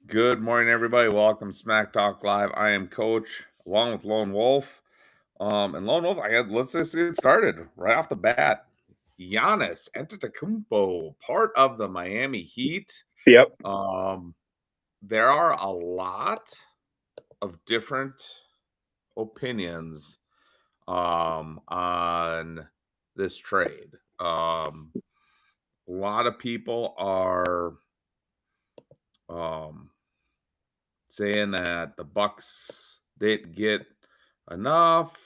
Good morning, everybody. Welcome to Smack Talk Live. I am Coach, along with Lone Wolf. And Lone Wolf, let's just get started right off the bat. Giannis Antetokounmpo, part of the Miami Heat. Yep. Um, there are a lot of different opinions on this trade. A lot of people are um, saying that the Bucks didn't get enough,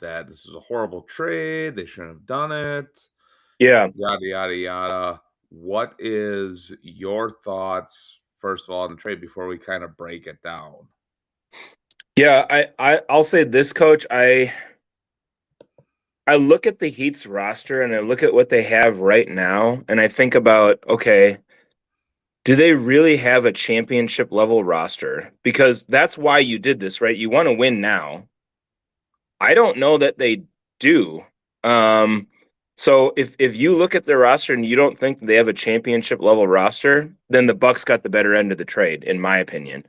that this is a horrible trade, they shouldn't have done it, Yeah. yada yada yada. What is your thoughts first of all on the trade before we kind of break it down? Yeah. I'll say this, Coach. I look at the Heat's roster and I look at what they have right now, and I think about, okay, do they really have a championship level roster? Because that's why you did this, right? You want to win now. I don't know that they do. Um, so if you look at their roster and you don't think they have a championship level roster, then the Bucks got the better end of the trade, in my opinion.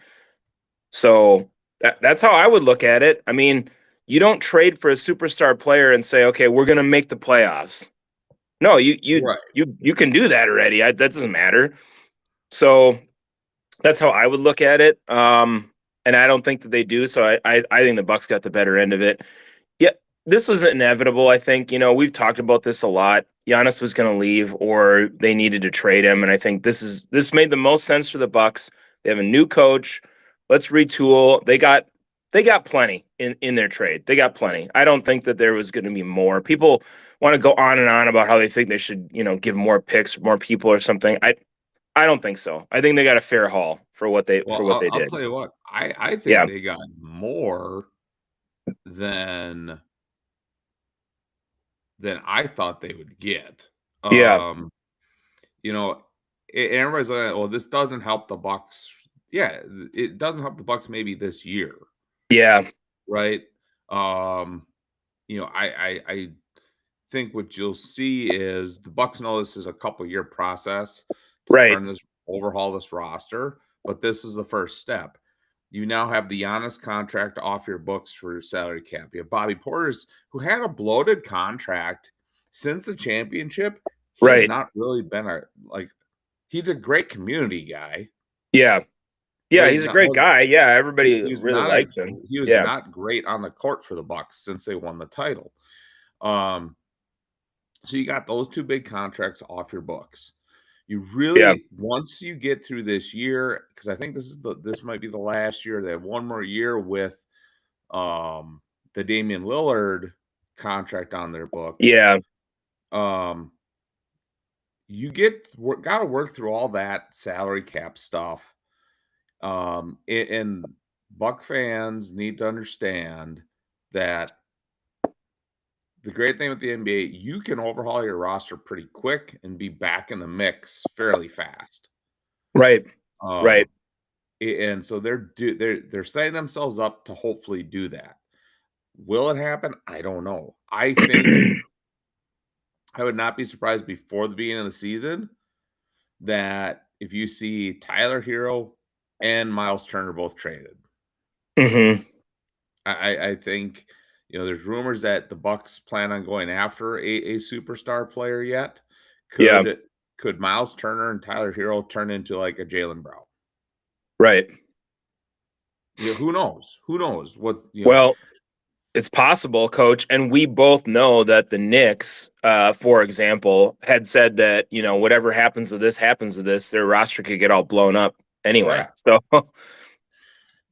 So that's how I would look at it. I mean, you don't trade for a superstar player and say, okay, we're going to make the playoffs. No, Right. you can do that already. That doesn't matter. So that's how I would look at it. And I don't think that they do. So I think the Bucks got the better end of it. Yeah, this was inevitable. I think we've talked about this a lot. Giannis was going to leave, or they needed to trade him, and I think this made the most sense for the Bucks. They have a new coach. Let's retool. They got plenty in their trade. They got plenty. I don't think that there was going to be more. People want to go on and on about how they think they should, give more picks, more people, or something. I don't think so. I think they got a fair haul for what they Well, I'll did. tell you what, I think Yeah, they got more than I thought they would get. yeah, You know, everybody's like, "Well, this doesn't help the Bucks." Yeah, it doesn't help the Bucks maybe this year, yeah, right? Um, I think what you'll see is the Bucks know this is a couple year process to right. overhaul this roster, but this is the first step. You now have the Giannis contract off your books for your salary cap. You have Bobby Porter's, who had a bloated contract since the championship. He's Right. not really been he's a great community guy, Yeah. Yeah, but he's a great guy. Yeah, everybody he was really not likes him. Yeah. not great on the court for the Bucks since they won the title. Um, so you got those two big contracts off your books. You Yeah. really once you get through this year, because I think this might be the last year. They have one more year with um the Damian Lillard contract on their books. Yeah. Um, got to work through all that salary cap stuff. And Buck fans need to understand that the great thing with the NBA, you can overhaul your roster pretty quick and be back in the mix fairly fast. Right. Right. Um, and so they're setting themselves up to hopefully do that. Will it happen? I don't know. I think I would not be surprised before the beginning of the season that if you see Tyler Hero and Miles Turner both traded. hmm I think there's rumors that the Bucks plan on going after a superstar player yet. Yeah. Could Miles Turner and Tyler Hero turn into like a Jalen Brown? Right. Yeah, who knows? Who knows what Well, it's possible, coach. And we both know that the Knicks, for example, had said that, whatever happens with this, their roster could get all blown up anyway. Correct. So,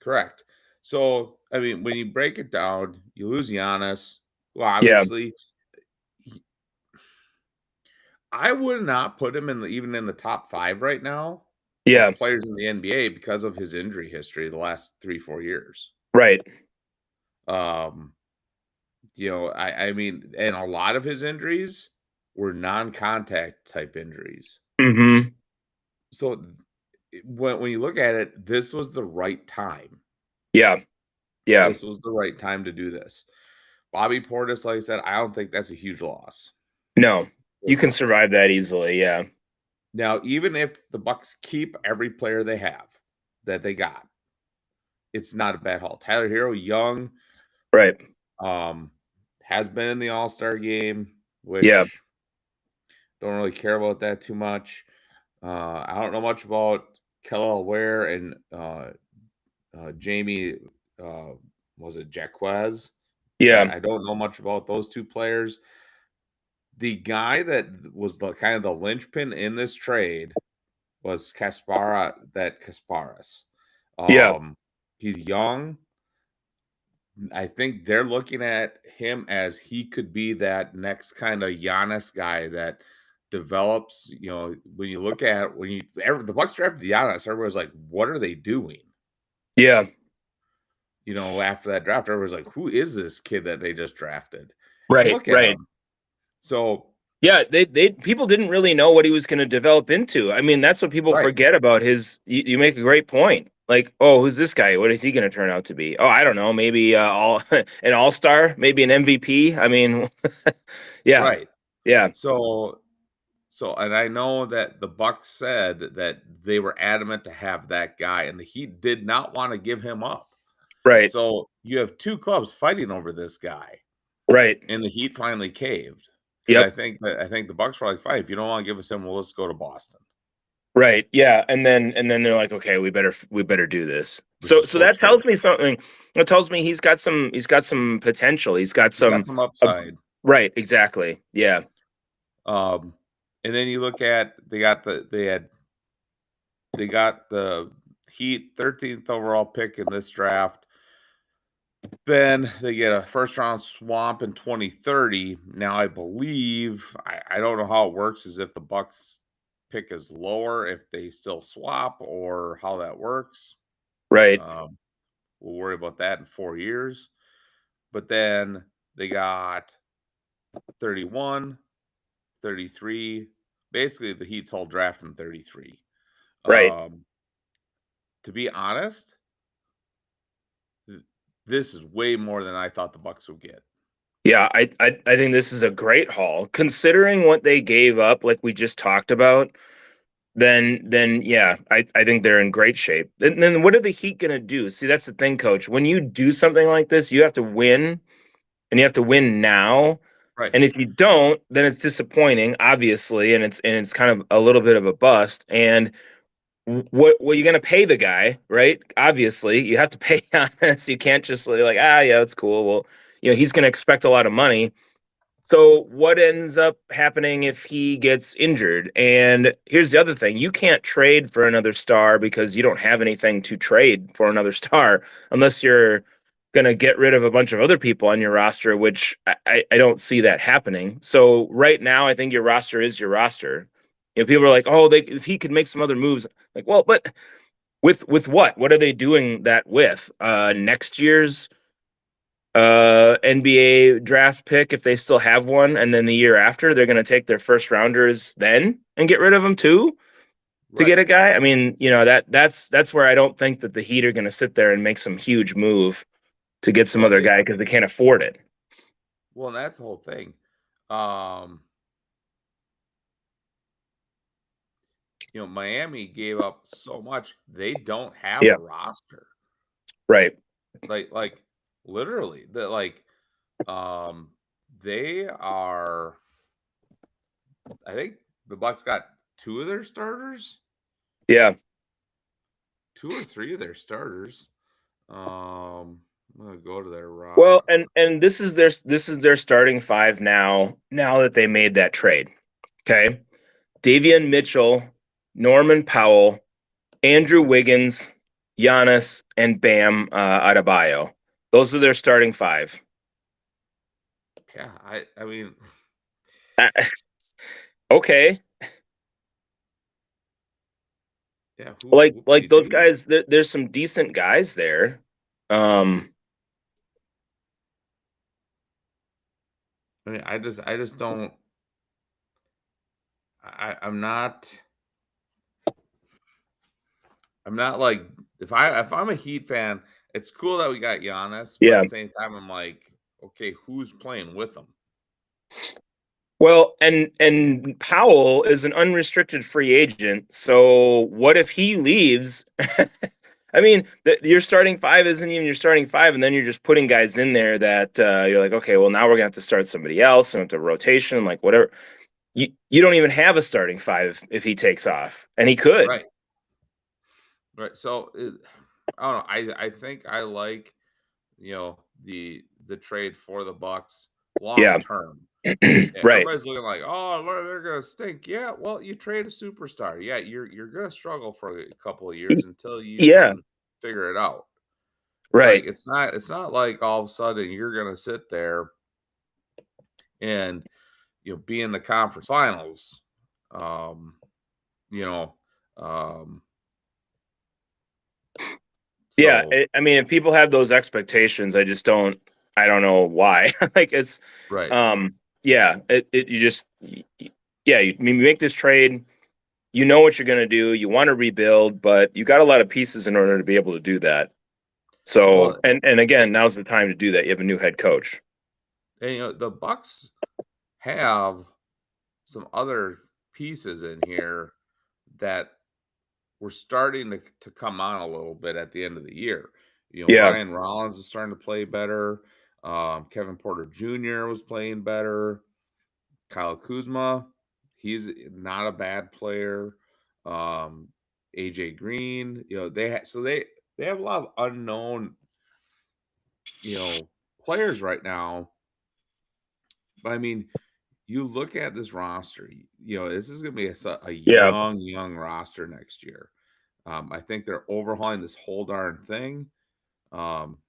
Correct. So I mean, when you break it down, you lose Giannis. Well, yeah. obviously, I would not put him even in the top 5 right now Yeah. of players in the NBA because of his injury history the last 3-4 years. Right. Um, I mean, and a lot of his injuries were non-contact type injuries. hmm So when you look at it, this was the right time. Yeah. Yeah. This was the right time to do this. Bobby Portis, like I said, I don't think that's a huge loss No, for the you can Bucks. survive that easily. Yeah. Now, even if the Bucks keep every player they have that they got, it's not a bad haul. Tyler Hero, young, Right. um, has been in the All-Star game, Yeah. which don't really care about that too much. I don't know much about Kellel Ware and Jamie. Uh, was it Jaquez? Yeah. I don't know much about those two players. The guy that was the kind of the linchpin in this trade was Kasparas. Yeah. He's young. I think they're looking at him as he could be that next kind of Giannis guy that develops. You know, when you look at the Bucks drafted Giannis, everyone's like, "What are they doing?" Yeah. You know, after that draft, everyone's like, "Who is this kid that they just drafted?" And Right. look at Right. him. So Yeah, they people didn't really know what he was going to develop into. I mean, that's what people right, forget about his. You make a great point. Like, oh, who's this guy? What is he going to turn out to be? Oh, I don't know. Maybe an all-star, maybe an MVP. I mean, yeah, right. yeah, So and I know that the Bucks said that they were adamant to have that guy, and the Heat did not want to give him up. right, So you have 2 clubs fighting over this guy, right. and the Heat finally caved because Yep, I think the Bucks were like, "Fine, if you don't wanna give us him, well, let's go to Boston." right. Yeah, and then they're like, okay, we better do this. Which So is so so that true. tells me something. That tells me he's got some potential. He's got He's got some. some Uh, upside. right, exactly. Yeah, Um, and then you look at they got the Heat 13th overall pick in this draft. Then they get a first round swamp in 2030. Now I believe I don't know how it works is if the Bucks pick is lower, if they still swap or how that works. right, Um, we'll worry about that in 4 years. But then they got 31, 33. Basically the Heat's whole draft in 33. right. Um, to be honest, this is way more than I thought the Bucks would get. Yeah, I think this is a great haul considering what they gave up, like we just talked about. Then yeah, I think they're in great shape. And then what are the Heat gonna do? See, that's the thing, Coach. When you do something like this, you have to win, and you have to win now. Right. And if you don't, then it's disappointing, obviously, and it's kind of a little bit of a bust. And what you're gonna pay the guy, right? Obviously, you have to pay on this. You can't just like, yeah, it's cool. Well, he's gonna expect a lot of money. So what ends up happening if he gets injured? And here's the other thing: you can't trade for another star because you don't have anything to trade for another star unless you're going to get rid of a bunch of other people on your roster, which I don't see that happening. So right now, I think your roster is your roster. People are like, oh, if he could make some other moves, like, well, but with what? What are they doing that with? Next year's NBA draft pick if they still have one, and then the year after they're going to take their first rounders then and get rid of them too to get Right. a guy. I mean, that's where I don't think that the Heat are going to sit there and make some huge move to get some Well, other guy because they can't afford it. well, that's the whole thing. Um, Miami gave up so much. They don't have a Yeah, roster. right. Like literally, um they are I think the Bucks got two of their starters, Yeah. two or three of their starters. I'm gonna go to their Well, and this is their starting five now. Now that they made that trade, okay. Davian Mitchell, Norman Powell, Andrew Wiggins, Giannis, and Bam Adebayo. Those are their starting five. Yeah, I mean, Uh, okay, yeah, like who can like you those do? guys. There's some decent guys there. Um, I mean, I just don't I'm not like if I'm a Heat fan, it's cool that we got Giannis, but at yeah. the same time, I'm like, okay, who's playing with him? Well, and Powell is an unrestricted free agent. So what if he leaves? I mean, your starting five isn't even your starting five, and then you're just putting guys in there that you're like, okay, well now we're gonna have to start somebody else and have to rotation, like whatever. You don't even have a starting five if he takes off, and he could. Right. Right. So I don't know. I think I like, the trade for the Bucks long Yeah, term. Yeah, right. everybody's looking like, oh, they're gonna stink. Yeah, well, you trade a superstar. Yeah, you're gonna struggle for a couple of years until you Yeah, can figure it out. It's like right. it's not like all of a sudden you're gonna sit there and be in the conference finals. Um, you know, um, Yeah, so I mean, if people have those expectations, I don't know why. Like it's, right. um, yeah, you just, yeah, I mean, you make this trade, you know what you're going to do, you want to rebuild, but you got a lot of pieces in order to be able to do that. So, Well, and again, now's the time to do that. You have a new head coach. and the Bucks have some other pieces in here that were starting to come on a little bit at the end of the year. Yeah, Ryan Rollins is starting to play better. Kevin Porter Jr. was playing better. Kyle Kuzma, he's not a bad player. Um, AJ Green, they have a lot of unknown, you know, players right now. But I mean, you look at this roster, this is going to be a yeah, young roster next year. I think they're overhauling this whole darn thing.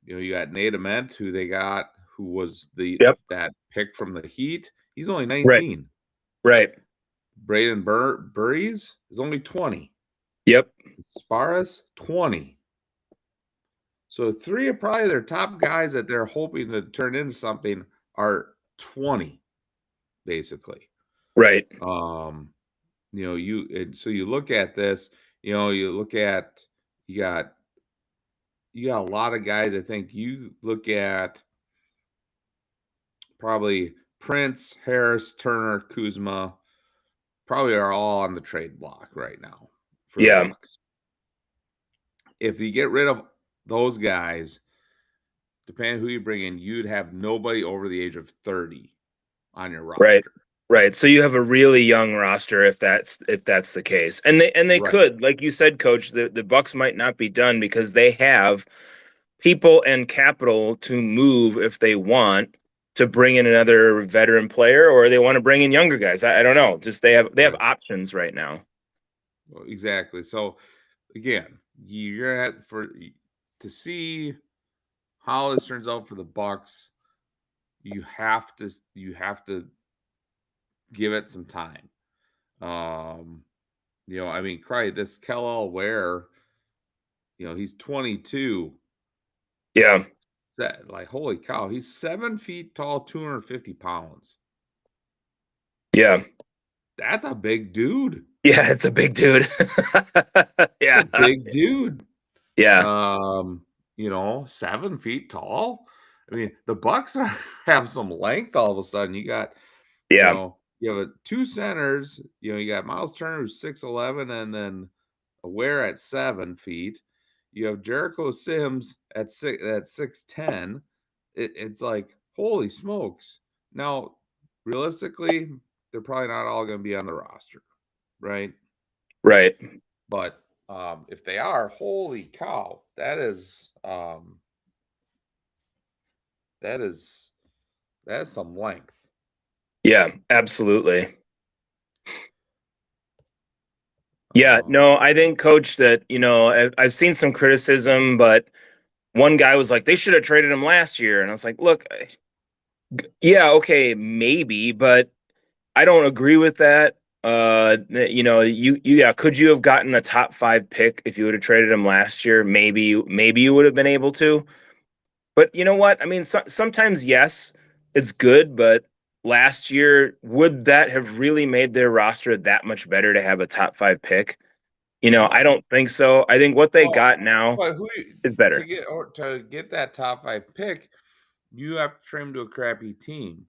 You got Nate Ament, who they got, who was yep, that pick from the Heat. He's only right, 19. right, Braden Burries is only 20. yep, Sparas 20. So three of probably their top guys that they're hoping to turn into something are 20, basically. right, So you look at this, you look at you got a lot of guys. I think you look at probably Prince, Harris, Turner, Kuzma, probably are all on the trade block right now for the yeah, Bucks. If you get rid of those guys, depending who you bring in, you'd have nobody over the age of 30 on your right. roster. Right. So you have a really young roster if that's the case. And they Right. could, like you said, coach, the Bucks might not be done because they have people and capital to move if they want to bring in another veteran player or they want to bring in younger guys. I don't know. Just they have Right. options right now. Well, exactly. So again, you're at for to see how this turns out for the Bucks, you have to give it some time. I mean, cry this Kellall Ware, he's 22. Yeah. Like, holy cow, he's 7 feet tall, 250 pounds. Yeah. That's a big dude. Yeah, it's a big dude. It's Yeah. a big dude. Yeah. 7 feet tall. I mean, the Bucks have some length all of a sudden. Yeah. You have two centers. You got Miles Turner who's 6'11", and then Aware at 7 feet. You have Jericho Sims at 6'10". It's like, holy smokes. Now, realistically, they're probably not all going to be on the roster, right? Right. But if they are, holy cow, that is some length. Yeah, absolutely. Yeah, Um, no, I think, coach, that, I've seen some criticism, but one guy was like, they should have traded him last year. And I was like, look, yeah, okay, maybe, but I don't agree with that. Yeah, could you have gotten a top 5 pick if you would have traded him last year? Maybe you would have been able to. But you know what? I mean, sometimes, yes, it's good, but last year, would that have really made their roster that much better to have a top 5 pick? I no. don't think so. I think what they Well, got now but is better. to get that top 5 pick, you have to trim to a crappy team.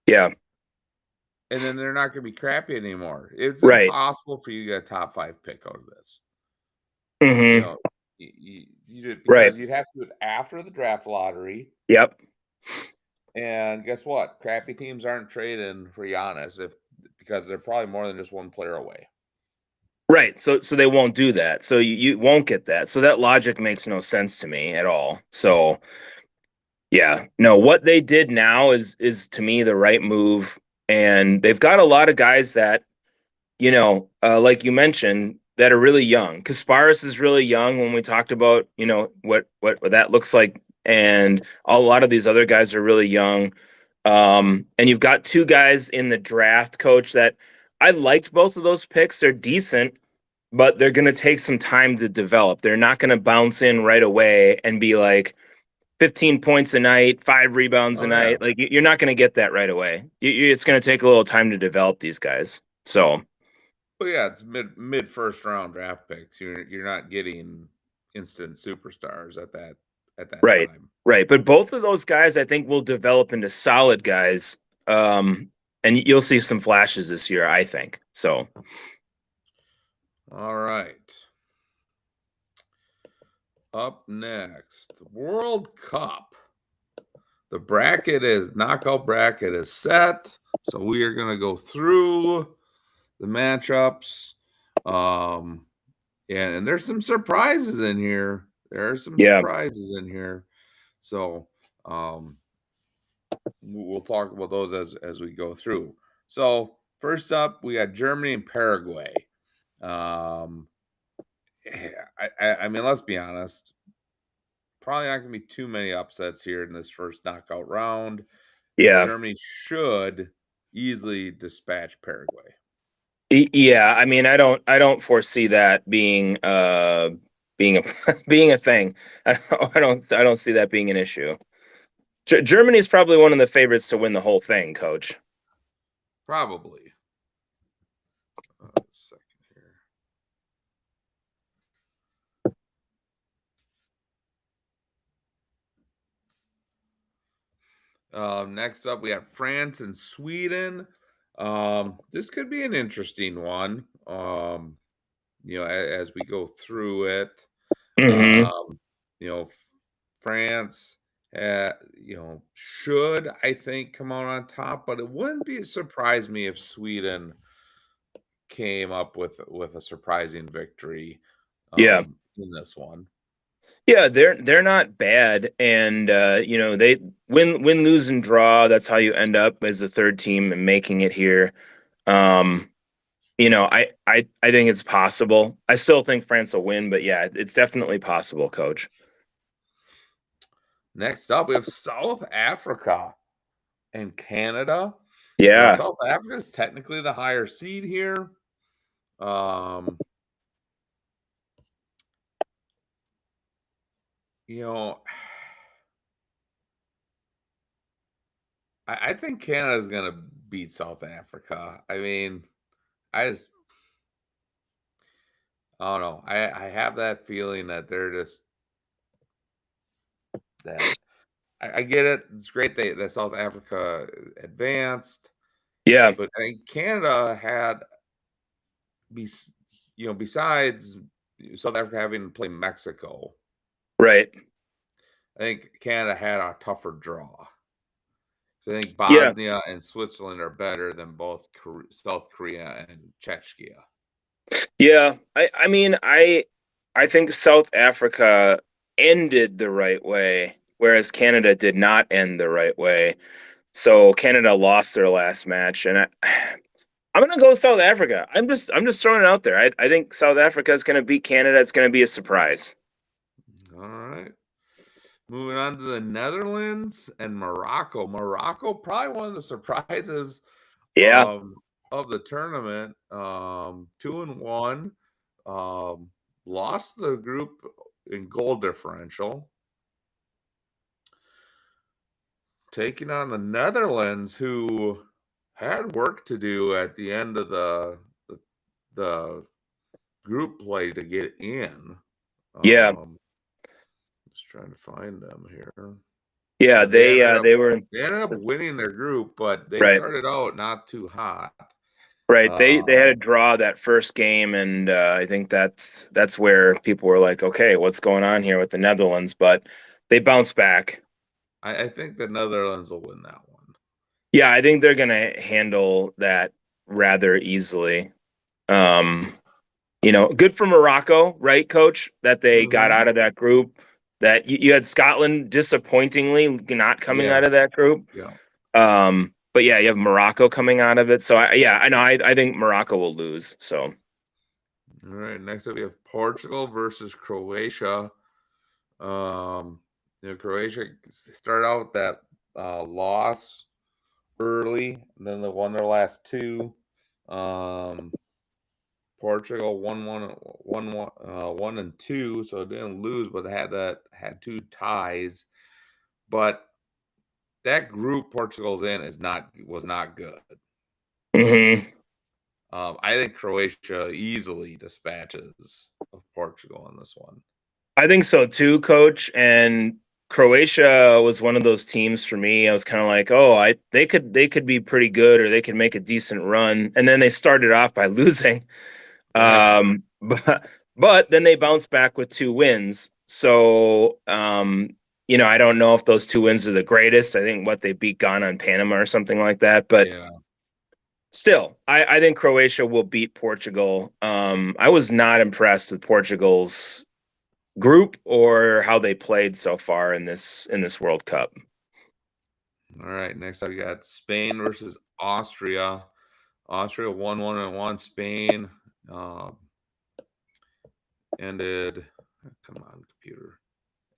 Yeah. and then they're not going to be crappy anymore. It's Right. impossible for you to get a top 5 pick out of this. You Hmm. know, you did Right. because you'd have to do it after the draft lottery. Yep. And guess what? Crappy teams aren't trading for Giannis because they're probably more than just one player away. Right. So they won't do that. So you won't get that. So that logic makes no sense to me at all. So yeah, no, what they did now is to me the right move. And they've got a lot of guys that, like you mentioned, that are really young. Kasparis is really young when we talked about, what that looks like. And a lot of these other guys are really young. And you've got two guys in the draft, coach, that I liked both of those picks. They're decent, but they're going to take some time to develop. They're not going to bounce in right away and be like 15 points a night, 5 rebounds a Oh yeah. night. Like you're not going to get that right away. It's going to take a little time to develop these guys. So, Well, yeah, it's mid first round draft picks. You're not getting instant superstars at that right, time. right. But both of those guys, I think, will develop into solid guys. And you'll see some flashes this year, I think. So, All right. Up next, World Cup. The knockout bracket is set. So we are going to go through the matchups. And there's some surprises in here. There are some yeah, surprises in here. So um, we'll talk about those as we go through. So first up, we got Germany and Paraguay. Um, I mean, let's be honest. Probably not going to be too many upsets here in this first knockout round. yeah. Germany should easily dispatch Paraguay. Yeah, I mean, I don't foresee that being a being a thing. I don't see that being an issue. Germany is probably one of the favorites to win the whole thing, coach. Probably. Second here. Next up, we have France and Sweden. This could be an interesting one. As we go through it, Hmm. um, France, should I think come out on top, but it wouldn't be surprise me if Sweden came up with a surprising victory Yeah, in this one. yeah, they're not bad, and they win, lose, and draw. That's how you end up as the third team and making it here. Um, I think it's possible. I still think France will win, but yeah, it's definitely possible, coach. Next up, we have South Africa and Canada. Yeah, South Africa is technically the higher seed here. Um, you know, I think Canada is going to beat South Africa. I mean, I just, I don't know. I have that feeling that they're just that. I get it. It's great that South Africa advanced, yeah, but I think Canada had, besides South Africa having to play Mexico, right. I think Canada had a tougher draw. So I think Yeah, Bosnia and Switzerland are better than both South Korea and Czechia. yeah. I mean, I think South Africa ended the right way, whereas Canada did not end the right way. So Canada lost their last match, and I'm gonna go with South Africa. I'm just throwing it out there. I think South Africa is gonna beat Canada. It's gonna be a surprise. All right. Moving on to the Netherlands and Morocco. Morocco, probably one of the surprises Yeah, um, of the tournament. 2-1. Um, Lost the group in goal differential. Taking on the Netherlands, who had work to do at the end of the group play to get in. yeah, Just trying to find them here. Yeah, They ended up they were winning their group, but they right. started out not too hot. Right. They had a Um, draw that first game, and I think that's where people were like, okay, what's going on here with the Netherlands? But they bounced back. I think the Netherlands will win that one. Yeah, I think they're gonna handle that rather easily. Um, good for Morocco, right, Coach? That they got Mhm. out of that group. That you had Scotland disappointingly not coming out of Yes. that group. Yeah. But yeah, you have Morocco coming out of it. So I know. I think Morocco will lose. So All right. Next up, we have Portugal versus Croatia. Croatia started out with that loss early, and then they won their last two. Um, Portugal won and two, so it didn't lose, but they had two ties. But that group Portugal's in was not good. mhm. I think Croatia easily dispatches of Portugal in this one. I think so too, Coach. And Croatia was one of those teams for me. I was kind of like, oh, they could be pretty good or they could make a decent run. And then they started off by losing. Yeah, But then they bounced back with two wins. So I don't know if those two wins are the greatest. I think what they beat Ghana and Panama or something like that. But yeah. still, I think Croatia will beat Portugal. I was not impressed with Portugal's group or how they played so far in this World Cup. All right. Next up, we got Spain versus Austria. Austria won 1-1. Spain uh, ended. Come on, computer.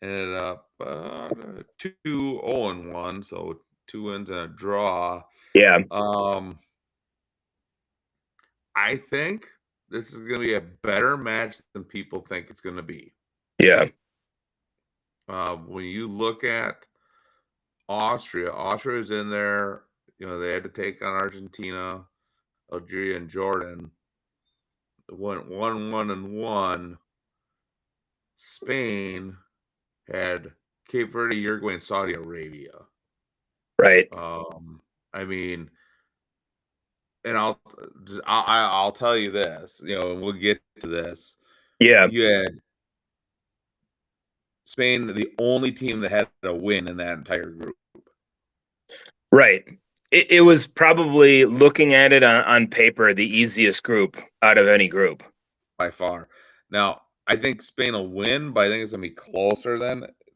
Ended up 2-0-1, so 2 wins and a draw. Yeah, Um, I think this is going to be a better match than people think it's going to be. yeah, When you look at Austria is in there. They had to take on Argentina, Algeria, and Jordan. Went 1-1-1. Spain had Cape Verde, Uruguay, and Saudi Arabia. right. I mean, and I'll tell you this, and we'll get to this. Yeah, You had Spain, the only team that had a win in that entire group right. It was probably looking at it on paper the easiest group out of any group. by far. Now, I think Spain will win, but I think it's gonna be closer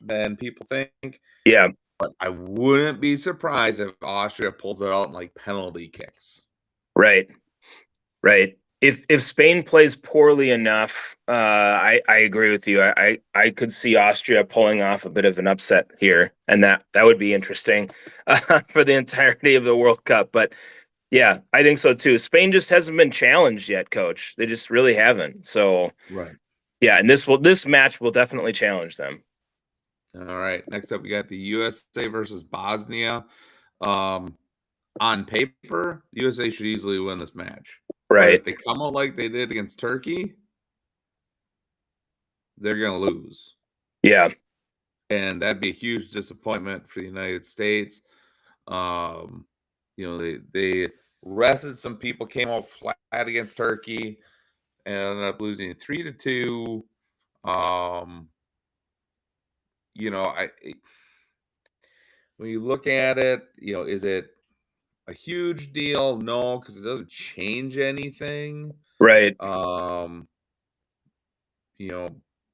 than people think. Yeah, But I wouldn't be surprised if Austria pulls it out in like penalty kicks. right, right. If Spain plays poorly enough, I agree with you. I could see Austria pulling off a bit of an upset here, and that would be interesting for the entirety of the World Cup. But yeah, I think so too. Spain just hasn't been challenged yet, Coach. They just really haven't. So Right. yeah, and this match will definitely challenge them. All right. Next up, we got the USA versus Bosnia. Um, on paper, the USA should easily win this match. But Right. if they come out like they did against Turkey, they're gonna lose. Yeah. And that'd be a huge disappointment for the United States. Um, they rested some people, came out flat against Turkey, and ended up losing 3-2. Um, when you look at it, is it a huge deal? No, because it doesn't change anything. Right. Um, you know,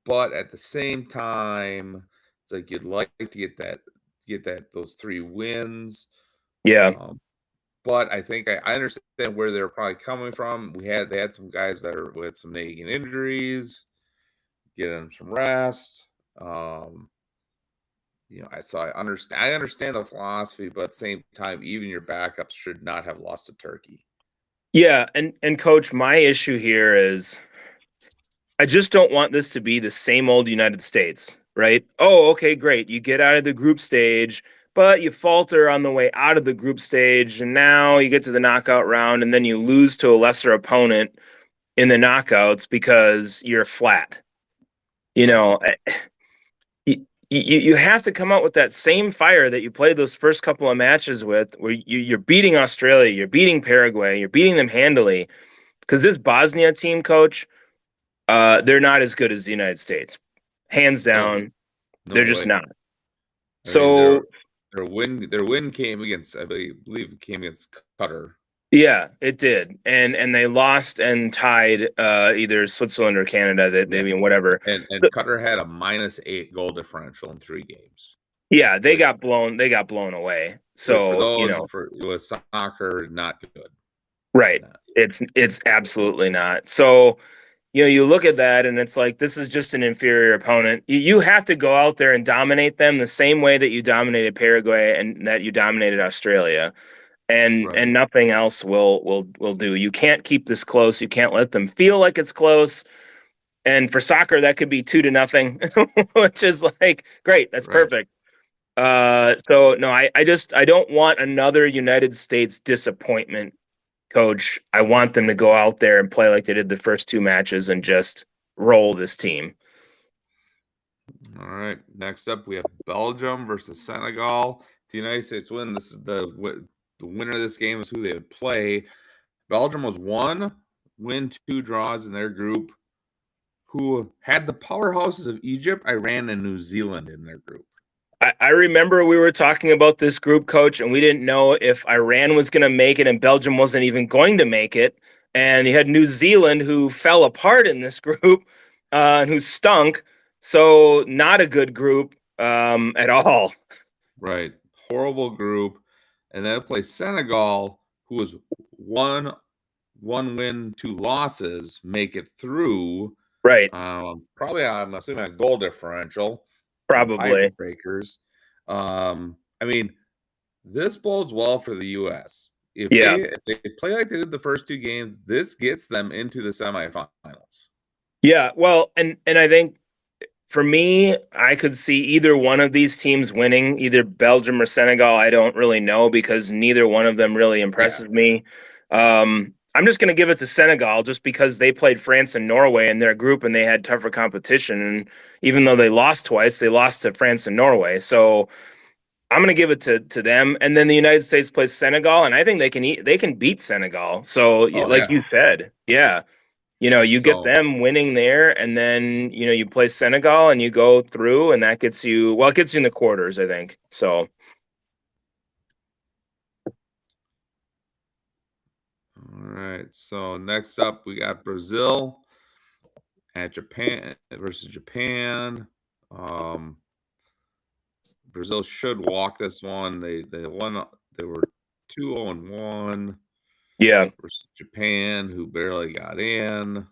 but at the same time, it's like you'd like to get those 3 wins. Yeah. Um, but I think I understand where they're probably coming from. They had some guys that are with some nagging injuries, get them some rest. Um, I understand the philosophy, but at the same time, even your backups should not have lost to Turkey. Yeah, and coach, my issue here is I just don't want this to be the same old United States, right? Oh, okay, great. You get out of the group stage, but you falter on the way out of the group stage, and now you get to the knockout round, and then you lose to a lesser opponent in the knockouts because you're flat. You Right. know, you have to come out with that same fire that you played those first couple of matches with, where you're beating Australia, you're beating Paraguay, you're beating them handily. Because this Bosnia team, coach, they're not as good as the United States, hands Oh, down. no They're just way. not. I mean, So their win came against, I believe it came against Qatar. yeah, it did, and they lost and tied either Switzerland or Canada. That Yeah. they mean whatever. And Qatar had a -8 goal differential in 3 games. Yeah, they Which got blown. They got blown away. for So those for with soccer, not good. right. Not It's absolutely not. So you look at that and it's like this is just an inferior opponent. You have to go out there and dominate them the same way that you dominated Paraguay and that you dominated Australia. And right. nothing else will do. You can't keep this close. You can't let them feel like it's close. And for soccer, that could be 2-0, which is like great. That's Right. perfect. So no, I don't want another United States disappointment, coach. I want them to go out there and play like they did the first 2 matches and just roll this team. All right. Next up, we have Belgium versus Senegal. The United States win. This is the winner of this game is who they would play. Belgium was 1 win, 2 draws in their group, who had the powerhouses of Egypt, Iran, and New Zealand in their group. I remember we were talking about this group, coach, and we didn't know if Iran was going to make it and Belgium wasn't even going to make it. And you had New Zealand, who fell apart in this group and who stunk. So not a good group at all. Right. Horrible group. And then play Senegal, who was one win, 2 losses, make it through. Right. Probably, I'm assuming, a goal differential in Probably. tiebreakers. I mean, this bodes well for the U.S. Yeah. If they play like they did the first 2 games, this gets them into the semifinals. Yeah. Well, and I think for me, I could see either one of these teams winning, either Belgium or Senegal. I don't really know because neither one of them really impresses me. I'm just going to give it to Senegal just because they played France and Norway in their group and they had tougher competition. And even though they lost twice, they lost to France and Norway. So I'm going to give it to them. And then the United States plays Senegal, and I think they can beat Senegal. So, Oh like yeah. you said, yeah. You get So them winning there, and then you play Senegal, and you go through, and that gets you it gets you in the quarters, I think. So all right. So next up, we got Brazil at Japan versus Japan. Um, Brazil should walk this one. They won. They were 2-1 yeah. versus Japan, who barely got in.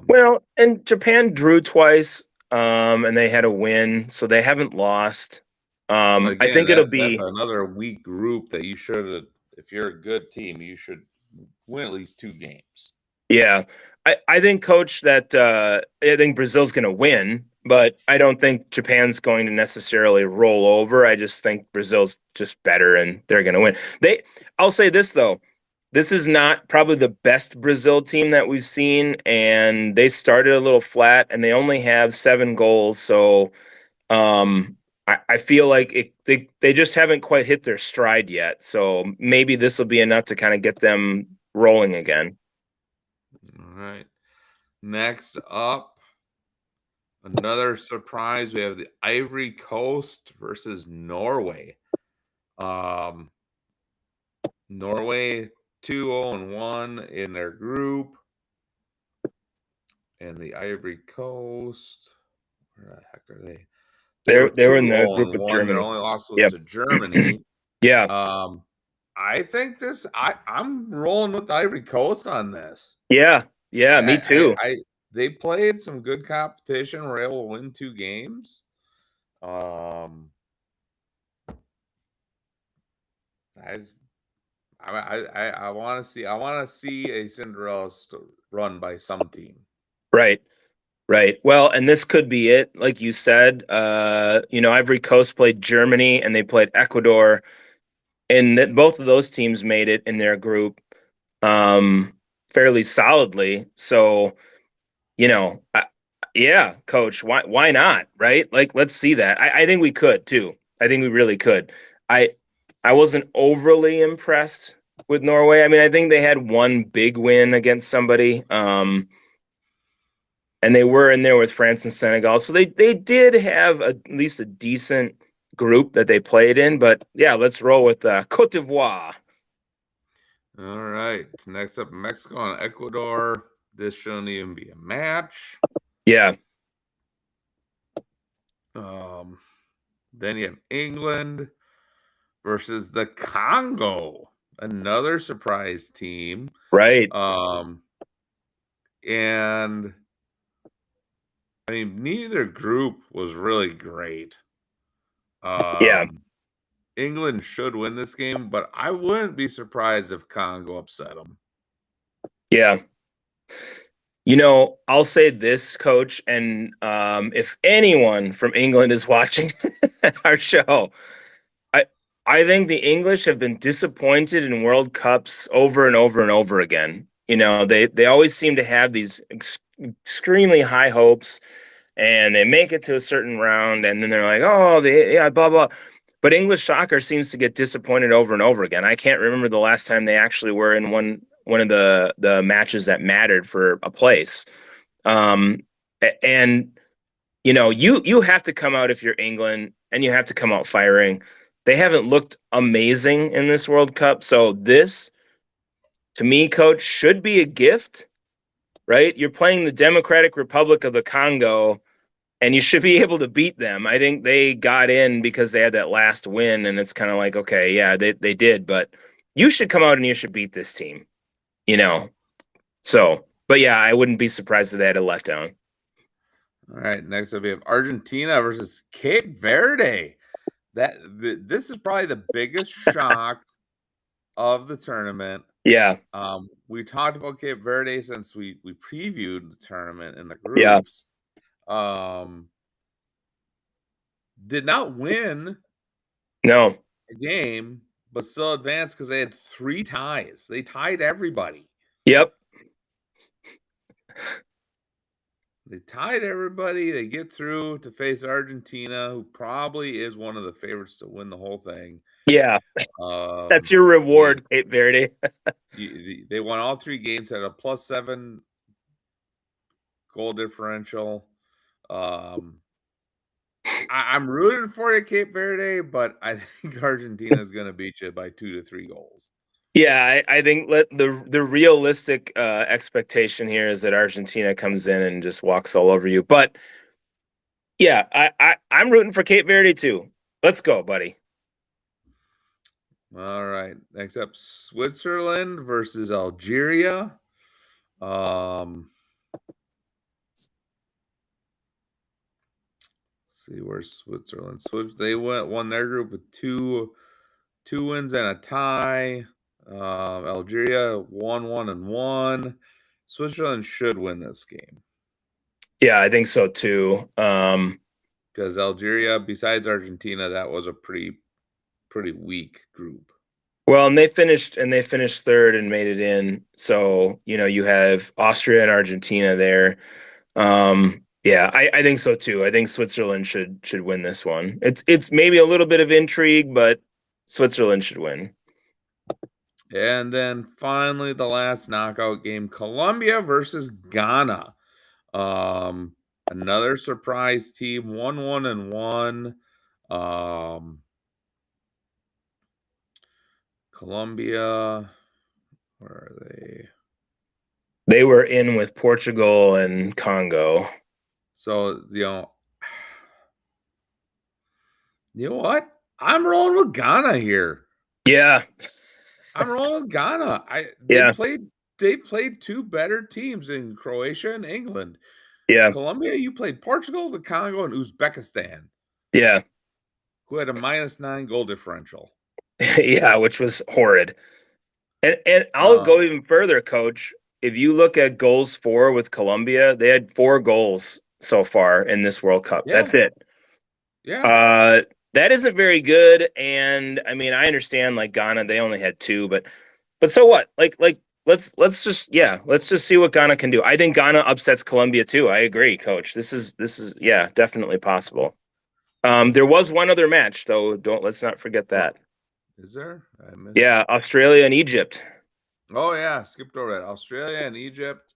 Well, and Japan drew twice, and they had a win, so they haven't lost. But I again, think it'll that's be another weak group that you should, if you're a good team, you should win at least 2 games. yeah. I think, coach, that I think Brazil's going to win, but I don't think Japan's going to necessarily roll over. I just think Brazil's just better, and they're going to win. I'll say this though. This is not probably the best Brazil team that we've seen, and they started a little flat, and they only have 7 goals. So I feel like they just haven't quite hit their stride yet. So maybe this will be enough to kind of get them rolling again. All right. Next up, another surprise. We have the Ivory Coast versus Norway. Norway 2-0-1 in their group. And the Ivory Coast, where the heck are they? They were They were in two the zero group and with one. Their Germany. only loss was Yep. to Germany. Yeah. I think I'm rolling with the Ivory Coast on this. Yeah. Yeah. Me too. They played some good competition. Were able to win 2 games. I want to see a Cinderella run by some team. Right. Right. Well, and this could be it. Like you said, Ivory Coast played Germany and they played Ecuador, and that both of those teams made it in their group fairly solidly. So, I, Yeah, coach. Why not? Right? Like, let's see that. I think we could too. I think we really could. I I wasn't overly impressed with Norway. I mean, I think they had one big win against somebody. And they were in there with France and Senegal. So they did have at least a decent group that they played in. But yeah, let's roll with Cote d'Ivoire. All right. Next up, Mexico and Ecuador. This shouldn't even be a match. Yeah. Then you have England versus the Congo, another surprise team. Right. And I mean, neither group was really great. Yeah. England should win this game, but I wouldn't be surprised if Congo upset them. Yeah. I'll say this, coach, and if anyone from England is watching our show, I think the English have been disappointed in World Cups over and over and over again. They always seem to have these extremely high hopes, and they make it to a certain round, and then they're like, oh, blah blah. But English soccer seems to get disappointed over and over again. I can't remember the last time they actually were in one of the matches that mattered for a place. And you have to come out if you're England, and you have to come out firing. They haven't looked amazing in this World Cup, so this, to me, coach, should be a gift, right? You're playing the Democratic Republic of the Congo, and you should be able to beat them. I think they got in because they had that last win, and it's kind of like, okay, yeah, they did, but you should come out and you should beat this team, So, but yeah, I wouldn't be surprised if they had a letdown. All right, next up we have Argentina versus Cape Verde. This is probably the biggest shock of the tournament. Yeah. We talked about Cape Verde since we previewed the tournament in the groups. Yeah. Did not win a game, but still advanced because they had 3 ties. They tied everybody. Yep. They tied everybody. They get through to face Argentina, who probably is one of the favorites to win the whole thing. Yeah. That's your reward, Cape Verde. They won all 3 games at a +7 goal differential. I'm rooting for you, Cape Verde, but I think Argentina is going to beat you by 2 to 3 goals. Yeah, I think the realistic expectation here is that Argentina comes in and just walks all over you. But yeah, I'm rooting for Cape Verde too. Let's go, buddy. All right. Next up, Switzerland versus Algeria. Let's see where Switzerland. They won their group with two wins and a tie. Algeria 1-1-1. Switzerland should win this game. Yeah, I think so too. Because Algeria, besides Argentina, that was a pretty weak group. Well, and they finished third and made it in. So, you have Austria and Argentina there. Yeah, I think so too. I think Switzerland should win this one. It's maybe a little bit of intrigue, but Switzerland should win. And then finally, the last knockout game, Colombia versus Ghana. Another surprise team, 1-1-1. Colombia, where are they? They were in with Portugal and Congo. So, you know what? I'm rolling with Ghana here. Yeah. I'm rolling with Ghana. They played 2 better teams in Croatia and England. Yeah. Colombia, you played Portugal, the Congo, and Uzbekistan. Yeah. Who had a -9 goal differential. Yeah, which was horrid. And I'll go even further, coach. If you look at goals for with Colombia, they had 4 goals so far in this World Cup. Yeah. That's it. Yeah. That isn't very good. And I mean, I understand like Ghana, they only had 2, but so what? Like let's just see what Ghana can do. I think Ghana upsets Colombia too. I agree, coach. This is definitely possible. There was one other match though. Let's not forget that. Is there? I missed. Yeah, Australia and Egypt. Oh yeah, skipped over that. Australia and Egypt.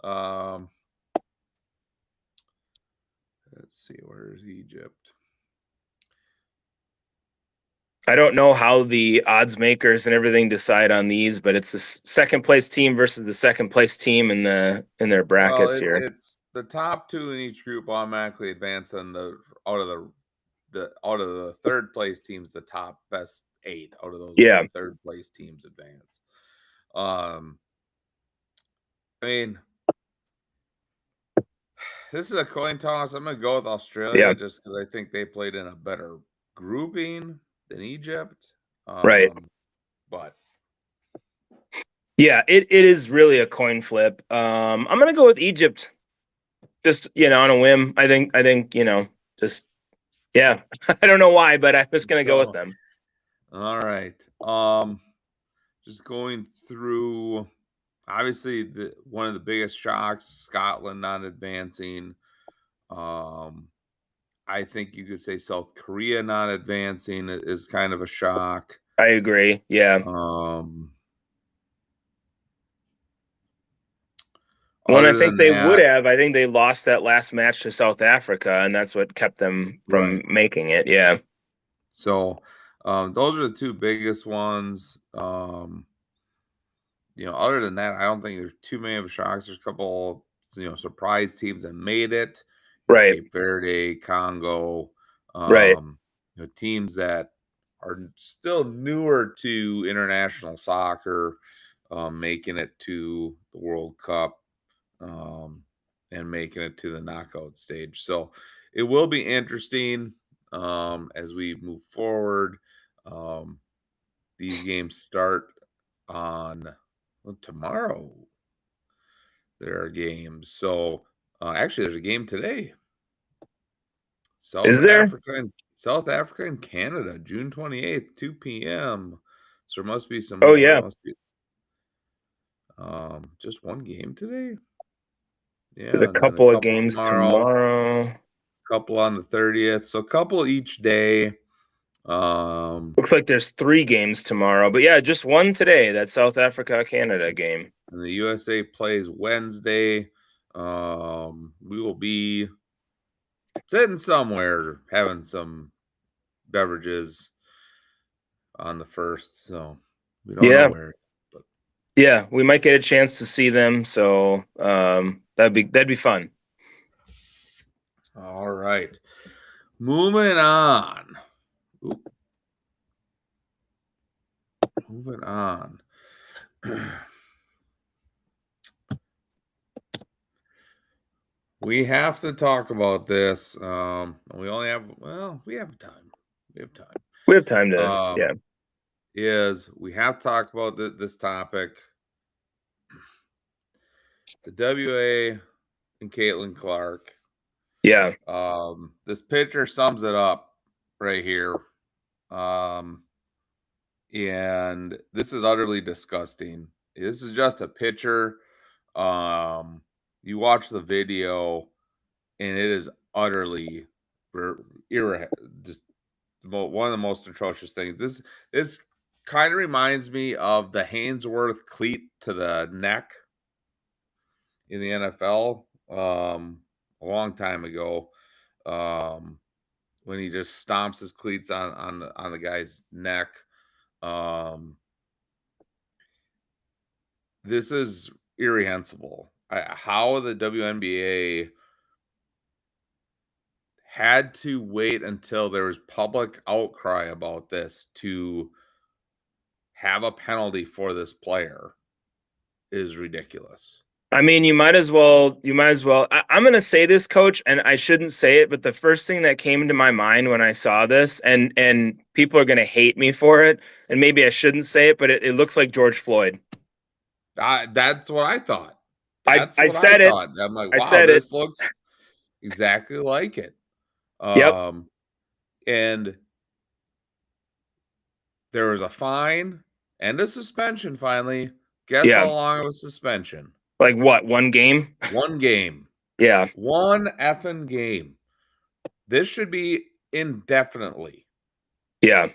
Let's see, where's Egypt? I don't know how the odds makers and everything decide on these, but it's the second place team versus the second place team in their brackets here. It's the top two in each group automatically advance, and out of the third place teams, the top best 8 out of those third place teams advance. I mean, this is a coin toss. I'm gonna go with Australia just because I think they played in a better grouping than Egypt. Right. But yeah, it is really a coin flip. I'm gonna go with Egypt. Just on a whim. I think just I don't know why, but I'm just gonna go with them. All right. Just going through, obviously one of the biggest shocks, Scotland not advancing. I think you could say South Korea not advancing is kind of a shock. I agree. Yeah. When I think they would have, I think they lost that last match to South Africa, and that's what kept them from making it. Yeah. So those are the two biggest ones. Other than that, I don't think there's too many of shocks. There's a couple, surprise teams that made it. Right. Cape Verde, Congo. Teams that are still newer to international soccer, making it to the World Cup, and making it to the knockout stage. So it will be interesting as we move forward. These games start on tomorrow. There are games. So actually, there's a game today. South Africa and Canada, June 28th, 2 p.m. So there must be some. Oh yeah. Just one game today. Yeah, there's a couple of games tomorrow. A couple on the 30th. So a couple each day. Looks like there's 3 games tomorrow, but yeah, just one today. That South Africa Canada game. And the USA plays Wednesday. We will be sitting somewhere having some beverages on the 1st, so we don't know where. But. Yeah, we might get a chance to see them, so that'd be fun. All right, moving on. Moving on. We have to talk about this. We only have we have time. We have time. We have time to we have to talk about this topic. The WA and Caitlin Clark. Yeah. This picture sums it up right here. And this is utterly disgusting. This is just a picture. You watch the video, and it is utterly just one of the most atrocious things. This kind of reminds me of the Hainsworth cleat to the neck in the NFL a long time ago, when he just stomps his cleats on the guy's neck. This is irrehensible. How the WNBA had to wait until there was public outcry about this to have a penalty for this player is ridiculous. I mean, you might as well. I'm going to say this, coach, and I shouldn't say it, but the first thing that came into my mind when I saw this, and people are going to hate me for it, and maybe I shouldn't say it, but it looks like George Floyd. That's what I thought. I said it. I'm like, wow, this looks exactly like it. Yep. And there was a fine and a suspension finally Guess Yeah. how long it was suspension? Like what? One game? 1 game. Yeah. 1 effing game. This should be indefinitely. Yeah.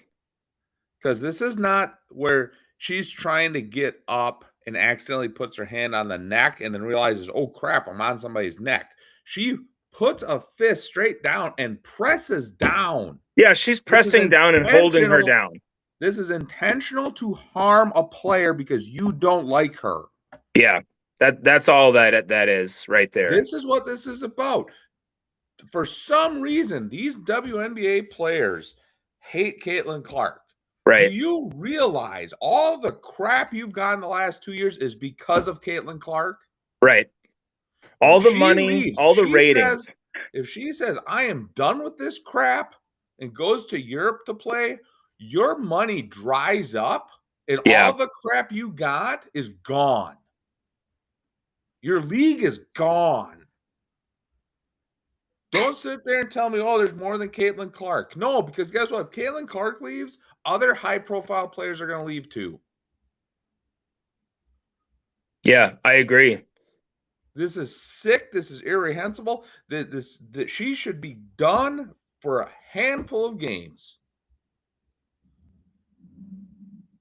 Because this is not where she's trying to get up and accidentally puts her hand on the neck and then realizes, oh crap, I'm on somebody's neck. She puts a fist straight down and presses down. Yeah. She's This is pressing down and holding her intentional. down. This is intentional to harm a player because you don't like her. Yeah. That's all that is right there. This is what this is about. For some reason, these WNBA players hate Caitlin Clark. Do Right. you realize all the crap you've gotten the last 2 years is because of Caitlin Clark? Right. All the money, all the ratings. If she says, I am done with this crap and goes to Europe to play, your money dries up and Yeah. all the crap you got is gone. Your league is gone. Don't sit there and tell me, oh, there's more than Caitlin Clark. No, because guess what? If Caitlin Clark leaves, other high-profile players are going to leave too. Yeah, I agree. This is sick. This is irreprehensible. That she should be done for a handful of games.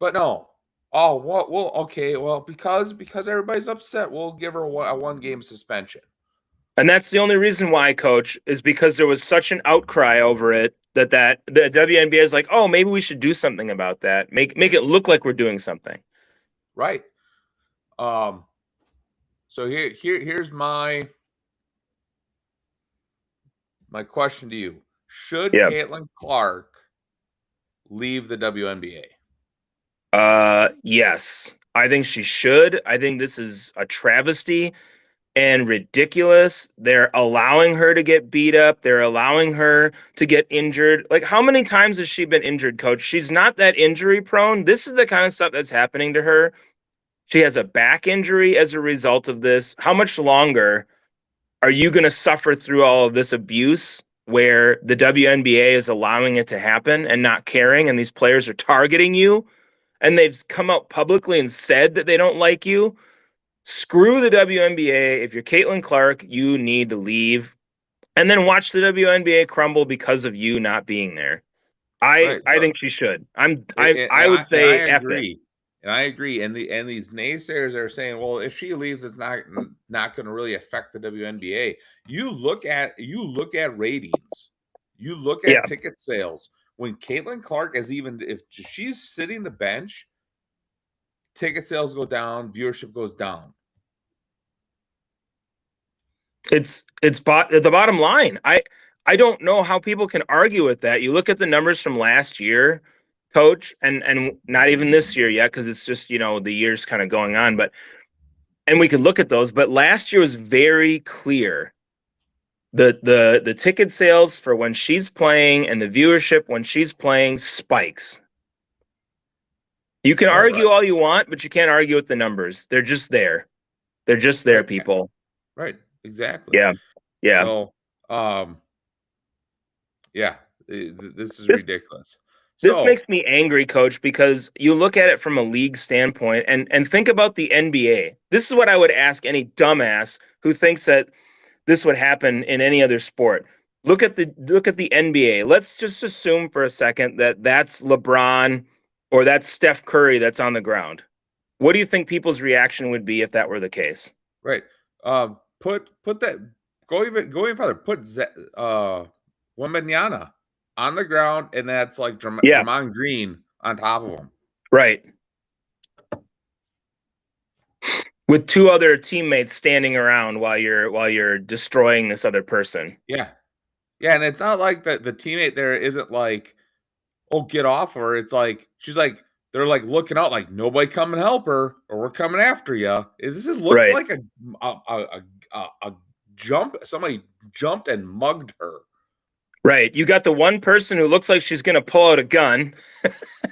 But no. Oh, what? Well, okay. Well, because everybody's upset, we'll give her a 1-game suspension. And that's the only reason why, Coach, is because there was such an outcry over it that the WNBA is like, oh, maybe we should do something about that. Make it look like we're doing something. Right. So here's my question to you. Should Caitlin Clark leave the WNBA? Yes. I think she should. I think this is a travesty and ridiculous. They're allowing her to get beat up. They're allowing her to get injured. Like, how many times has she been injured, Coach? She's not that injury prone. This is the kind of stuff that's happening to her. She has a back injury as a result of this. How much longer are you going to suffer through all of this abuse where the WNBA is allowing it to happen and not caring, and these players are targeting you, and they've come out publicly and said that they don't like you? Screw the WNBA. If you're Caitlin Clark, you need to leave and then watch the WNBA crumble because of you not being there. I think she should. I would say I agree. And I agree. And these naysayers are saying, well, if she leaves, it's not going to really affect the WNBA. You look at ratings. You look at ticket sales. When Caitlin Clark if she's sitting the bench, ticket sales go down, viewership goes down. It's the bottom line. I don't know how people can argue with that. You look at the numbers from last year, Coach, and not even this year yet, because it's just, the year's kind of going on, and we could look at those, but last year was very clear. The ticket sales for when she's playing and the viewership when she's playing spikes. You can argue all you want, but you can't argue with the numbers. They're just there. They're just there, people. Right. Exactly. Yeah. Yeah. So, yeah, this is ridiculous. This makes me angry, Coach, because you look at it from a league standpoint and think about the NBA. This is what I would ask any dumbass who thinks that this would happen in any other sport. Look at the NBA. Let's just assume for a second that that's LeBron or that's Steph Curry that's on the ground. What do you think people's reaction would be if that were the case? Right. Put that go even further. Put Wembanyama on the ground, and that's like Draymond Green on top of him. Right. With 2 other teammates standing around while you're destroying this other person. Yeah. Yeah, and it's not like the teammate there isn't like, oh, get off her. It's like she's like they're like looking out like nobody come and help her or we're coming after you. This looks like a jump. Somebody jumped and mugged her. Right. You got the one person who looks like she's going to pull out a gun.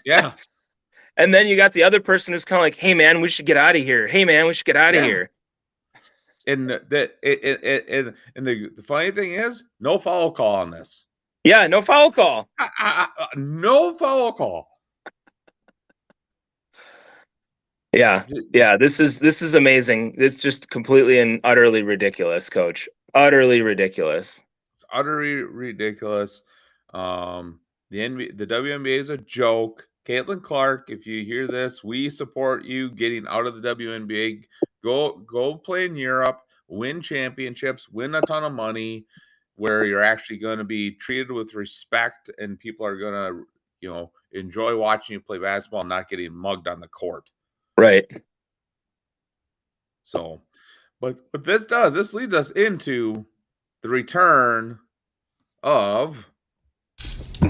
Yeah. And then you got the other person who's kind of like, hey, man, we should get out of here. Hey, man, we should get out of here. And the funny thing is, no foul call on this. Yeah, no foul call. No foul call. Yeah. Yeah. This is amazing. It's just completely and utterly ridiculous, coach. Utterly ridiculous. Utterly ridiculous. The WNBA is a joke. Caitlin Clark, if you hear this, we support you getting out of the WNBA. Go play in Europe, win championships, win a ton of money, where you're actually going to be treated with respect, and people are going to, enjoy watching you play basketball, and not getting mugged on the court. Right. So, but what this leads us into the return of I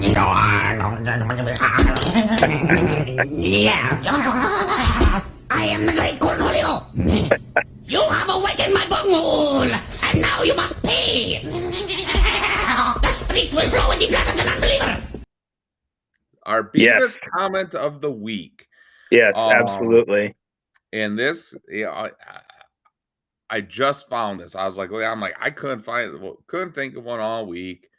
am the great Cornholio. You have awakened my bunghole, and now you must pay. The streets will flow with the blood of the non-believers. our Beavis comment of the week. Yes, absolutely. And this, I just found this. I was like, I couldn't think of one all week.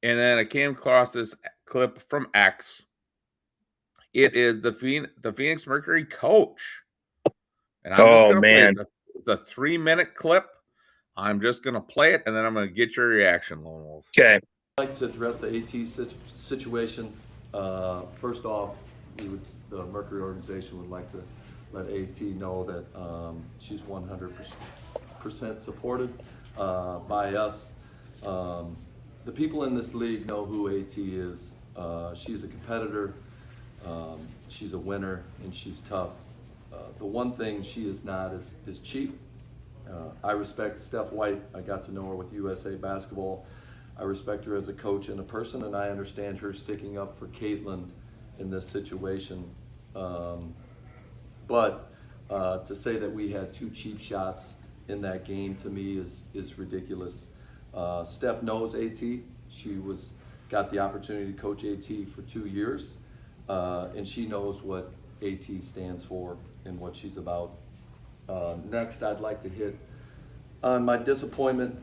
And then I came across this clip from X. It is the Phoenix Mercury coach. And I'm just going to play it. It's a 3-minute clip. I'm just going to play it, and then I'm going to get your reaction, Lone Wolf. Okay. I'd like to address the AT situation. First off, the Mercury organization would like to let AT know that she's 100% supported by us. The people in this league know who AT is. She's a competitor, she's a winner, and she's tough. The one thing she is not is cheap. I respect Steph White. I got to know her with USA Basketball. I respect her as a coach and a person, and I understand her sticking up for Caitlin in this situation. But to say that we had 2 cheap shots in that game, to me, is ridiculous. Steph knows AT. She got the opportunity to coach AT for 2 years, and she knows what AT stands for and what she's about. Next, I'd like to hit on my disappointment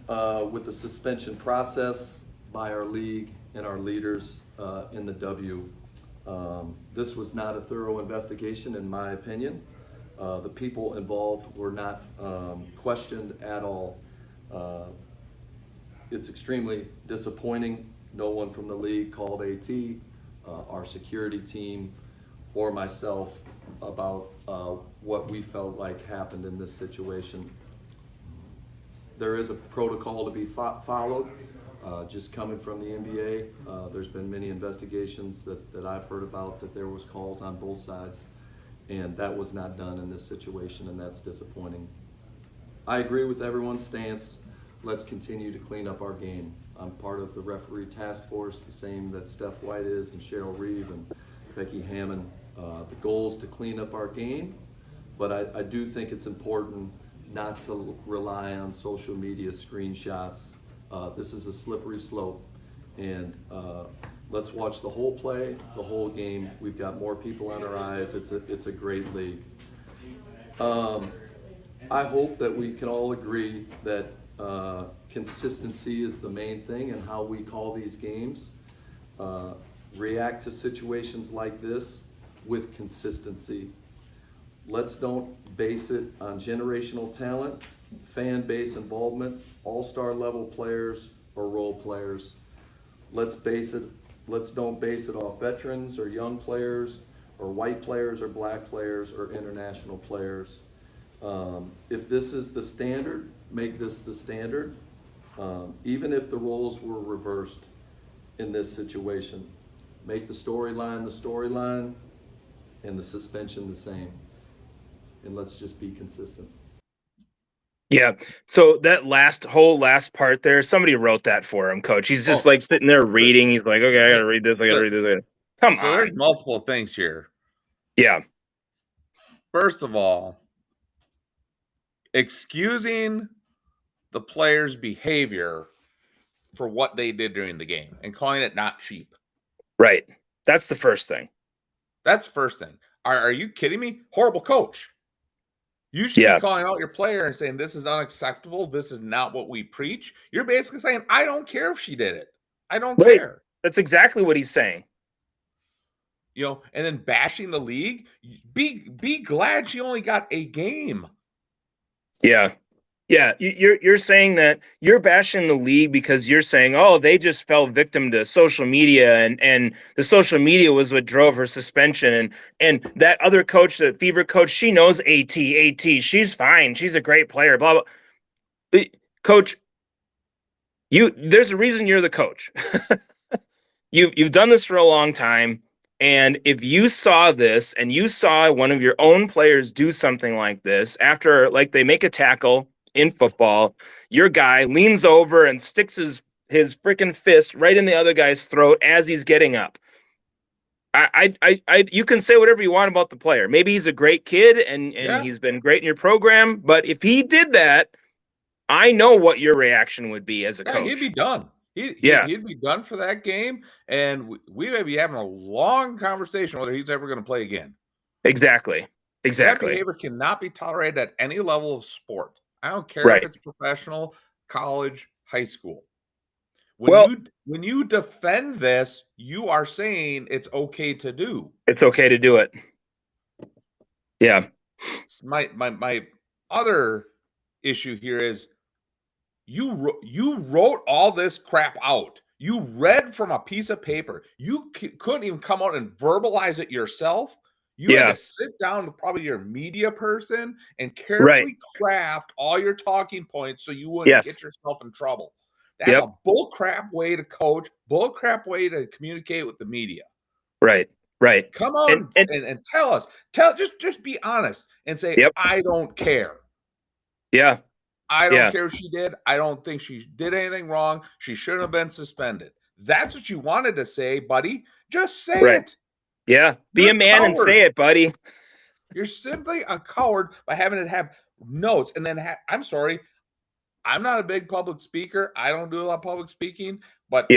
with the suspension process by our league and our leaders in the W. This was not a thorough investigation, in my opinion. The people involved were not questioned at all. It's extremely disappointing. No one from the league called AT, our security team, or myself about what we felt like happened in this situation. There is a protocol to be followed. Just coming from the NBA, there's been many investigations that I've heard about that there was calls on both sides, and that was not done in this situation, and that's disappointing. I agree with everyone's stance. Let's continue to clean up our game. I'm part of the referee task force, the same that Steph White is, and Cheryl Reeve and Becky Hammond. The goal is to clean up our game, but I do think it's important not to rely on social media screenshots. This is a slippery slope, and let's watch the whole play, the whole game. We've got more people on our eyes. It's a great league. I hope that we can all agree that consistency is the main thing in how we call these games. React to situations like this with consistency. Let's don't base it on generational talent, fan base involvement, all-star level players, or role players. Let's don't base it off veterans or young players, or white players or black players or international players. If this is the standard, make this the standard. Even if the roles were reversed in this situation, make the storyline and the suspension the same. And let's just be consistent. Yeah. So that whole last part there, somebody wrote that for him, coach. He's just like sitting there reading. He's like, okay, I gotta read this. Come on. There's multiple things here. Yeah. First of all, excusing the players' behavior for what they did during the game and calling it not cheap. Right. That's the first thing. That's the first thing. Are you kidding me? Horrible coach. You should be calling out your player and saying, this is unacceptable. This is not what we preach. You're basically saying, I don't care if she did it. I don't care. That's exactly what he's saying. and then bashing the league. Be glad she only got a game. Yeah. Yeah, you're saying that you're bashing the league because you're saying, oh, they just fell victim to social media, and the social media was what drove her suspension, and that other coach, the Fever coach, she knows AT, she's fine, she's a great player, blah blah. Coach, there's a reason you're the coach. You've done this for a long time, and if you saw this and you saw one of your own players do something like this after, like, they make a tackle in football, your guy leans over and sticks his freaking fist right in the other guy's throat as he's getting up. You can say whatever you want about the player. Maybe he's a great kid and he's been great in your program, but if he did that, I know what your reaction would be as a coach. He'd be done. He'd be done for that game, and we may be having a long conversation whether he's ever going to play again. Exactly. That behavior cannot be tolerated at any level of sport. I don't care if it's professional, college, high school. When you defend this, you are saying it's okay to do. It's okay to do it. Yeah. My other issue here is you wrote all this crap out. You read from a piece of paper. You couldn't even come out and verbalize it yourself. You had to sit down with probably your media person and carefully craft all your talking points so you wouldn't get yourself in trouble. That's a bullcrap way to coach, bullcrap way to communicate with the media. Right. Come on and tell us. Just be honest and say, I don't care. Yeah. I don't care what she did. I don't think she did anything wrong. She shouldn't have been suspended. That's what you wanted to say, buddy. Just say it. Yeah. Be a man and say it, buddy. You're simply a coward by having to have notes and then I'm sorry. I'm not a big public speaker. I don't do a lot of public speaking, but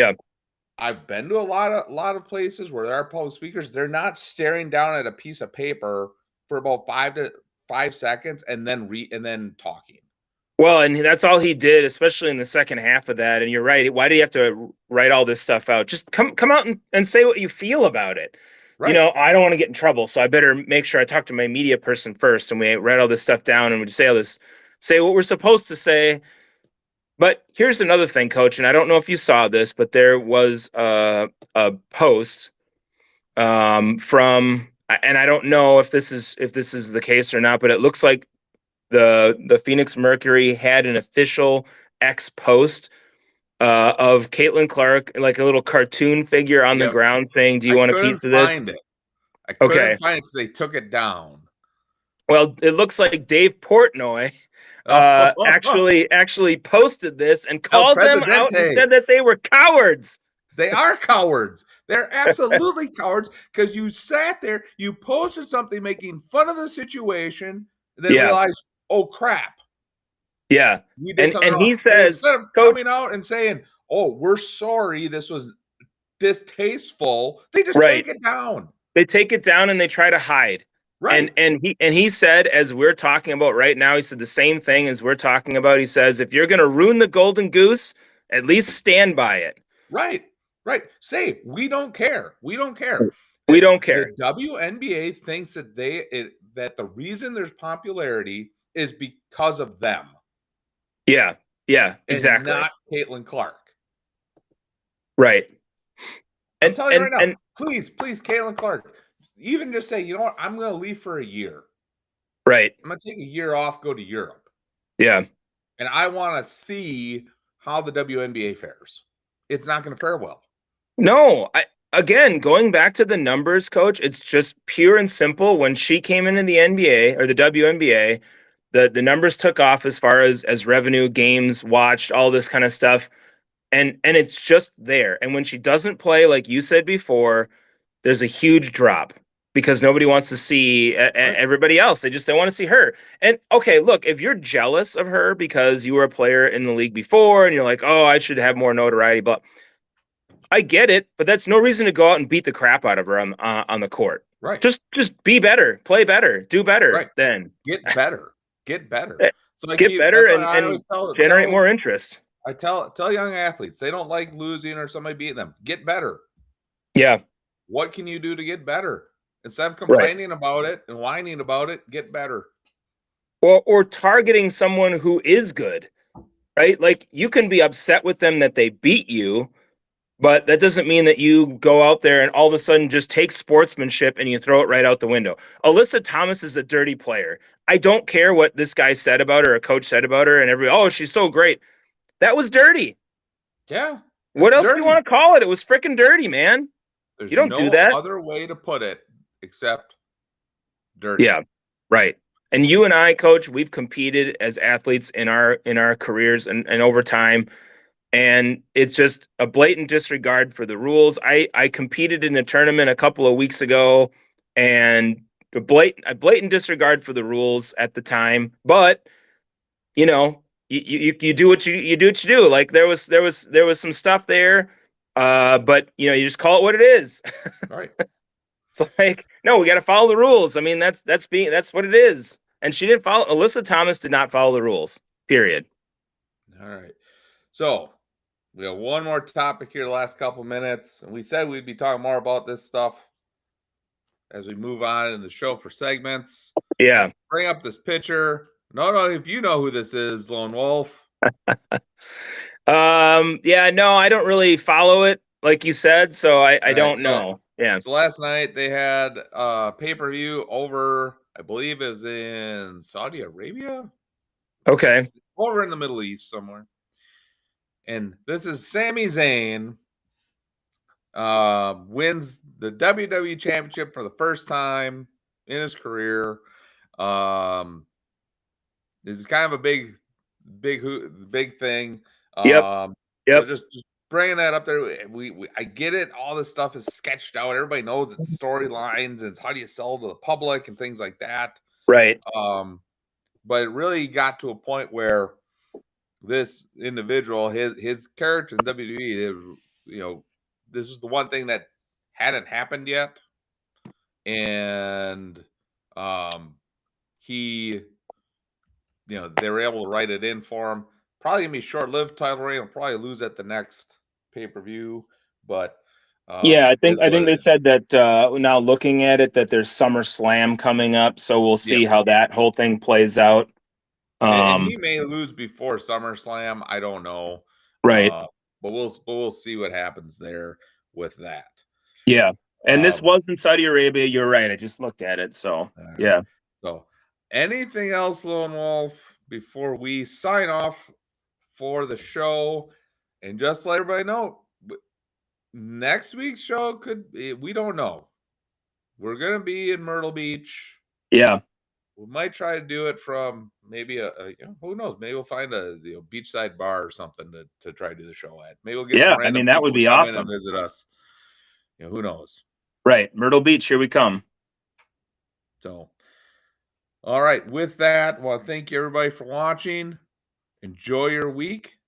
I've been to a lot of places where there are public speakers. They're not staring down at a piece of paper for about 5 seconds and then talking. Well, and that's all he did, especially in the second half of that. And you're right. Why do you have to write all this stuff out? Just come out and say what you feel about it. Right. I don't want to get in trouble, so I better make sure I talk to my media person first. And we write all this stuff down and we say what we're supposed to say. But here's another thing, Coach, and I don't know if you saw this, but there was a post from, and I don't know if this is the case or not, but it looks like the Phoenix Mercury had an official X post of Caitlin Clark, like a little cartoon figure on the ground saying, do you want a piece of this? I couldn't find it because they took it down. Well, it looks like Dave Portnoy actually posted this and called them out and said that they were cowards. They are cowards. They're absolutely cowards because you sat there, you posted something making fun of the situation, and then realized, oh crap. Yeah. And he says, instead of coming out and saying, oh, we're sorry, this was distasteful, they just take it down. They take it down and they try to hide. Right. And he said, as we're talking about right now, he said the same thing as we're talking about. He says, if you're going to ruin the golden goose, at least stand by it. Right. Say, we don't care. We don't care. We don't care. The WNBA thinks that that the reason there's popularity is because of them. Yeah, exactly. And not Caitlin Clark. Right. I'm telling you right now, please, Caitlin Clark, even just say, you know what, I'm going to leave for a year. Right. I'm going to take a year off, go to Europe. Yeah. And I want to see how the WNBA fares. It's not going to fare well. No, again, going back to the numbers, Coach, it's just pure and simple. When she came into the NBA or the WNBA, the numbers took off as far as revenue, games watched, all this kind of stuff. And it's just there. And when she doesn't play, like you said before, there's a huge drop because nobody wants to see everybody else. They just don't want to see her. And okay, look, if you're jealous of her because you were a player in the league before and you're like, oh, I should have more notoriety, but I get it, but that's no reason to go out and beat the crap out of her on the court. Right. Just be better, play better, do better. Right. Then get better. So get better and generate more interest. I tell young athletes, they don't like losing or somebody beating them. Get better. Yeah. what can you do to get better? Instead of Right. complaining about it and whining about it, get better. Or targeting someone who is good, right? Like you can be upset with them that they beat you, but that doesn't mean that you go out there and all of a sudden just take sportsmanship and you throw it right out the window. Alyssa Thomas is a dirty player. I don't care what this guy said about her or coach said about her and oh, she's so great. That was dirty. Yeah. What it's else do dirty. you want to call it? It was freaking dirty, man. There's You don't no do that. other way to put it except dirty. Yeah, right. And you and I, coach, we've competed as athletes in our careers and over time. And it's just a blatant disregard for the rules. I competed in a tournament a couple of weeks ago and a blatant disregard for the rules at the time. But you know, you do what you do what you do. Like there was some stuff there. But you know, you just call it what it is. Right. It's like, no, we got to follow the rules. I mean, that's what it is. And she didn't follow. Alyssa Thomas did not follow the rules. Period. All right. So we have one more topic here the last couple minutes. And we said we'd be talking more about this stuff as we move on in the show for segments. Yeah. Bring up this pitcher. No, if you know who this is, Lone Wolf. Yeah, no, I don't really follow it like you said, so I don't know. Yeah. So last night they had pay-per-view over, I believe it was in Saudi Arabia. Okay. Over in the Middle East somewhere. And this is Sami Zayn wins the WWE Championship for the first time in his career. This is kind of a big thing. Yep. So just bringing that up there. I get it. All this stuff is sketched out. Everybody knows it's storylines and it's how do you sell to the public and things like that. Right. But it really got to a point where this individual, his character in WWE, this is the one thing that hadn't happened yet, and he, they were able to write it in for him. Probably gonna be short-lived title reign. He'll probably lose at the next pay-per-view, but yeah, I think they said that now looking at it that there's SummerSlam coming up, so we'll see how that whole thing plays out. And he may lose before SummerSlam. I don't know. Right. But we'll see what happens there with that. Yeah. And this was in Saudi Arabia. You're right. I just looked at it. So yeah. So anything else, Lone Wolf, before we sign off for the show? And just to let everybody know, next week's show we don't know. We're gonna be in Myrtle Beach. Yeah. We might try to do it from maybe who knows? Maybe we'll find a beachside bar or something to try to do the show at. Maybe we'll get some random that would be awesome. And visit us. Who knows? Right, Myrtle Beach, here we come. So, all right. With that, well, thank you everybody for watching. Enjoy your week.